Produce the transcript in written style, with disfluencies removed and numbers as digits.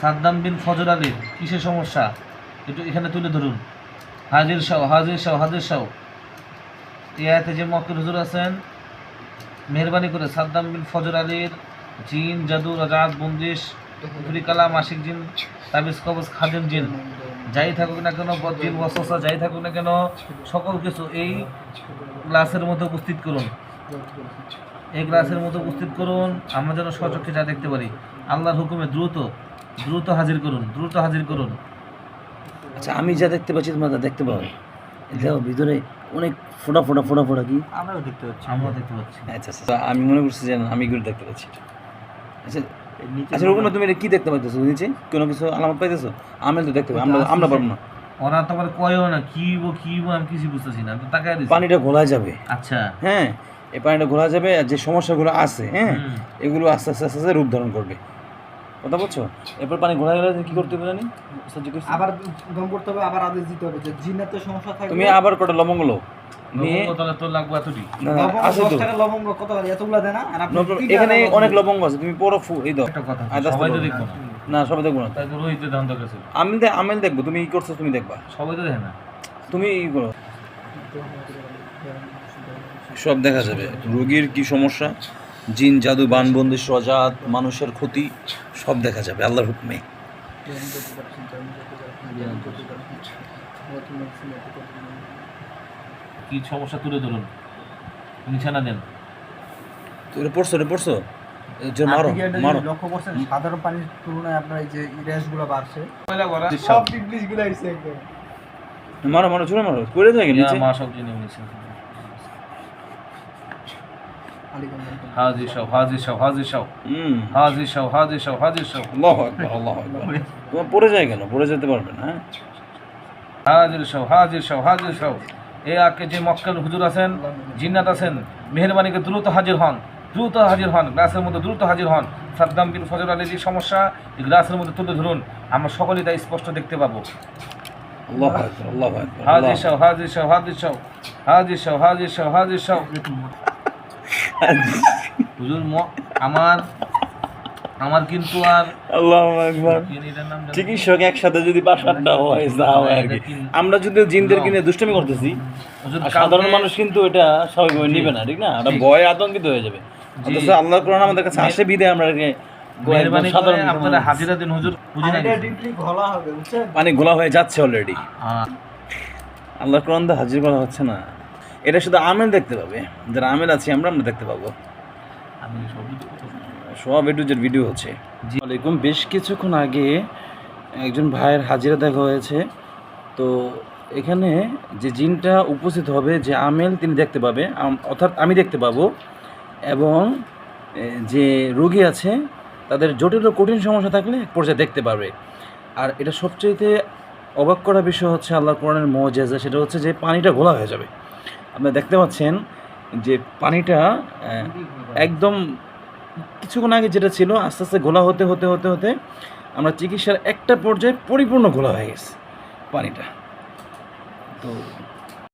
সাদ্দাম বিন ফজর আলীর কিসের সমস্যা একটু এখানে তুলে ধরুন। হাজির শাহ হাজির শাহ হাজির শাহ। এই আয়াতে যে মক্কেল হুজুর আছেন, মেহরবানি করে সাদ্দাম বিন ফজর আলীর জিন, জাদু, রাজাত, বন্দিশ, কুফরি কালাম, আশিক জিন, তাবিজ কবজ, খাদেম জিন, যাই থাকুক না কেন, বদজিন ওয়াসওয়াসা যাই থাকুক না কেন, সকল কিছু এই গ্লাসের মধ্যে উপস্থিত করুন। এই গ্লাসের মধ্যে উপস্থিত করুন, আমরা যেন স্বচক্ষে যা দেখতে পারি। আল্লাহর হুকুমে দ্রুত দ্রুত হাজির করুন, দ্রুত হাজির করুন। আচ্ছা, আমি যা দেখতে পাচ্ছি তোমরা তা দেখতে পাবে। দেখো ভিতরে অনেক ফোটা ফোটা ফোটা ফোটা কি আমরাও দেখতে পাচ্ছি, আমরাও দেখতে পাচ্ছি। আচ্ছা আচ্ছা, আমি মনে করছি যে আমি এগুলো দেখতে পাচ্ছি। আচ্ছা আচ্ছা, রকম তুমি এটা কি দেখতে পাইতেছো? নিচে কোনো কিছু আলামত পাইতেছো? আমি তো দেখতে পাই, আমরা পারবো না। ওরা তোমার কয়ও না কি আমি কিছু বুঝতেছি না, তো তাকায় দিছি। পানিটা ঘোলা যাবে। আচ্ছা হ্যাঁ, এই পানিটা ঘোলা যাবে, আর যে সমস্যাগুলো আছে হ্যাঁ এগুলো আস্তে আস্তে আস্তে আস্তে রূপ ধারণ করবে। কথা বলছো? এরপর পানি ঘোলা গেলে কি করতে হবে জানি? আবার দম করতে হবে, আবার আদেশ দিতে হবে যে জিনাতে সমস্যা থাকবে। তুমি আবার কটা লবঙ্গ লো নিয়ে, তাহলে তো লাগবে এতটি। আছে তো 10 টাকা লবঙ্গ কত করে এতগুলা দেন না? আর আপনি এখানে অনেক লবঙ্গ আছে, তুমি পুরো এই দাও। একটা কথা, আদার্স সবাই তো তো দেখবো না। না, সবাই দেখবো না। তাই তো রোহিতের ধান দরকার ছিল। আমি দেখবো, তুমি কি করছো তুমি দেখবা। সবাই তো দেখে না। তুমি ই করো, সব দেখা যাবে। রোগীর কি সমস্যা, জিন, জাদু, বানবন্দি, সজাত, মানুষের ক্ষতি, সব দেখা যাবে আল্লাহর হুকুমে। কি সমস্যা তুলে ধরুন, নিশানা দেন। তো এটা পড়ছো যে মারো আপনি কি এটা মারো। লক্ষ্য করছেন সাধারণ পানির তুলনায় আপনার এই যে ইরেসগুলো বাড়ছে? সব সব ইংলিশগুলো আইছে একদম। মারো জোরে মারো, পড়ে যায় নিচে। মা সব জেনে নিয়েছে। আলিগঞ্জ হাজির শাহ হাজির শাহ হাজির শাহ হাজির শাহ হাজির শাহ হাজির শাহ। আল্লাহু আকবার আল্লাহু আকবার। তোমার পড়ে যায় কেন? পড়ে যেতে পারবে না। হ্যাঁ, হাজির শাহ হাজির শাহ হাজির শাহ। এই আগে যে মক্কেল হুজুর আছেন, জিন্নাত আছেন, মেহরবানিকে দ্রুত হাজির হন, দ্রুত হাজির হন, গ্লাসের মধ্যে দ্রুত হাজির হন। সাদ্দাম বিন ফজর আলীর যে সমস্যা, এই গ্লাসের মধ্যে তুলে ধরুন, আমরা সকলেই তাই স্পষ্ট দেখতে পাবো। আল্লাহু আকবার আল্লাহু আকবার। হাজির শাহ হাজির শাহ হাজির শাহ হাজির শাহ হাজির শাহ হাজির শাহ। হুজুর আমার কিন্তু আর আল্লাহু আকবার। এটার নাম জানি না। চিকিৎসক একসাথে যদি 5-8টা হয় যা হয় আর কি। আমরা যদি জিনদের কিনে দুষ্টমি করতেছি, হুজুর আর সাধারণ মানুষ কিন্তু এটা স্বাভাবিকভাবে নিবে না, ঠিক না? এটা ভয় আতঙ্কিত হয়ে যাবে। অথচ আল্লাহর কোরআন আমাদের কাছে আসে বিদে আমরা মেহরবানি করে সাধারণ আপনারা হাজিরা দিন হুজুর। বুঝি না এটা ডিপলি ঘোলা হবে, বুঝছেন? পানি ঘোলা হয়ে যাচ্ছে অলরেডি। আল্লাহর কোরআন তো হাজির করা হচ্ছে না। এটা শুধু আমেল দেখতে পাবে, যারা আমেল আছি আমরা দেখতে পাবো। আমি সবই তো সব এটুজের ভিডিও হচ্ছে। জি ওয়ালাইকুম। বেশ কিছুক্ষণ আগে একজন ভাইয়ের হাজিরা দেখা হয়েছে। তো এখানে যে জিনটা উপস্থিত হবে, যে আমেল তিনি দেখতে পাবে, অর্থাৎ আমি দেখতে পাবো, এবং যে রোগী আছে তাদের জটিল ও কঠিন সমস্যা থাকলে এক পর্যায়ে দেখতে পারবে। আর এটা সবচাইতে অবাক করা বিষয় হচ্ছে আল্লাহর কোরআনের মুআজিজা, সেটা হচ্ছে যে পানিটা ঘোলা হয়ে যাবে। আপনারা দেখতে পাচ্ছেন যে পানিটা একদম কিছুক্ষণ আগে যেটা ছিল আস্তে আস্তে ঘোলা হতে হতে হতে হতে আমরা চিকিৎসার একটা পর্যায়ে পরিপূর্ণ ঘোলা হয়ে গেছে পানিটা। তো